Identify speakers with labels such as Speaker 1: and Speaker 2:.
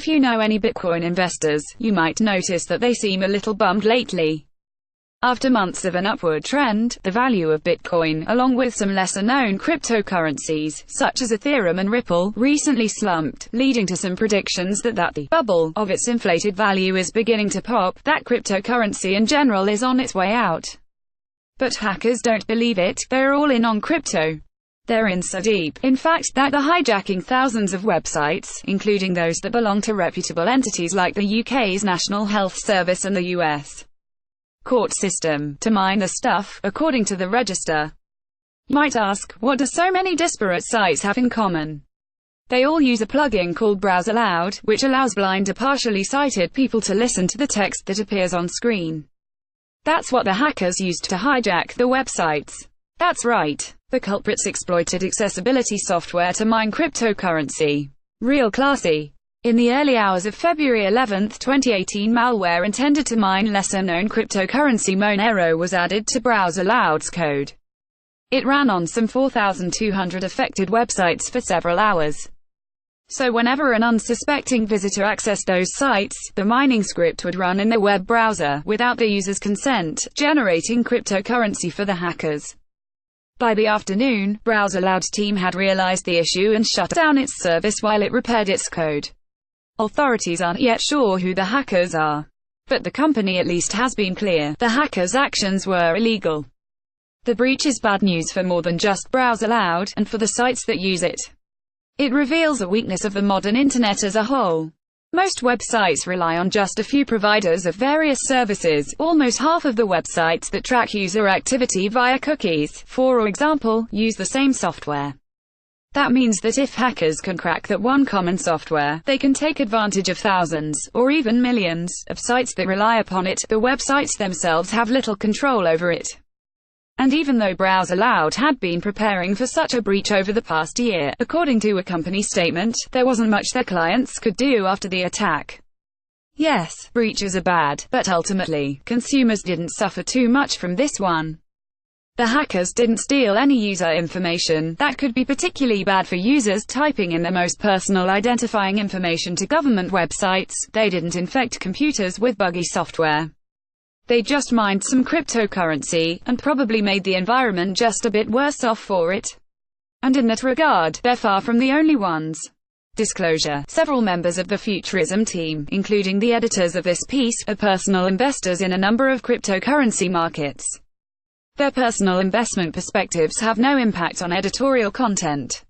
Speaker 1: If you know any Bitcoin investors, you might notice that they seem a little bummed lately. After months of an upward trend, the value of Bitcoin, along with some lesser-known cryptocurrencies, such as Ethereum and Ripple, recently slumped, leading to some predictions that the bubble of its inflated value is beginning to pop, that cryptocurrency in general is on its way out. But hackers don't believe it. They're all in on crypto. They're in so deep, in fact, that they're hijacking thousands of websites, including those that belong to reputable entities like the UK's National Health Service and the US court system, to mine the stuff, according to the Register. You might ask, what do so many disparate sites have in common? They all use a plugin called Browse Aloud, which allows blind or partially sighted people to listen to the text that appears on screen. That's what the hackers used to hijack the websites. That's right. The culprits exploited accessibility software to mine cryptocurrency. Real classy. In the early hours of February 11, 2018, malware intended to mine lesser-known cryptocurrency Monero was added to Browse Aloud's code. It ran on some 4,200 affected websites for several hours. So whenever an unsuspecting visitor accessed those sites, the mining script would run in the web browser, without the user's consent, generating cryptocurrency for the hackers. By the afternoon, Browse Aloud's team had realized the issue and shut down its service while it repaired its code. Authorities aren't yet sure who the hackers are. But the company at least has been clear, the hackers' actions were illegal. The breach is bad news for more than just Browse Aloud, and for the sites that use it. It reveals a weakness of the modern internet as a whole. Most websites rely on just a few providers of various services. Almost half of the websites that track user activity via cookies, for example, use the same software. That means that if hackers can crack that one common software, they can take advantage of thousands, or even millions, of sites that rely upon it. The websites themselves have little control over it. And even though Browse Aloud had been preparing for such a breach over the past year, according to a company statement, there wasn't much their clients could do after the attack. Yes, breaches are bad, but ultimately, consumers didn't suffer too much from this one. The hackers didn't steal any user information. That could be particularly bad for users typing in their most personal identifying information to government websites. They didn't infect computers with buggy software. They just mined some cryptocurrency, and probably made the environment just a bit worse off for it. And in that regard, they're far from the only ones. Disclosure: several members of the Futurism team, including the editors of this piece, are personal investors in a number of cryptocurrency markets. Their personal investment perspectives have no impact on editorial content.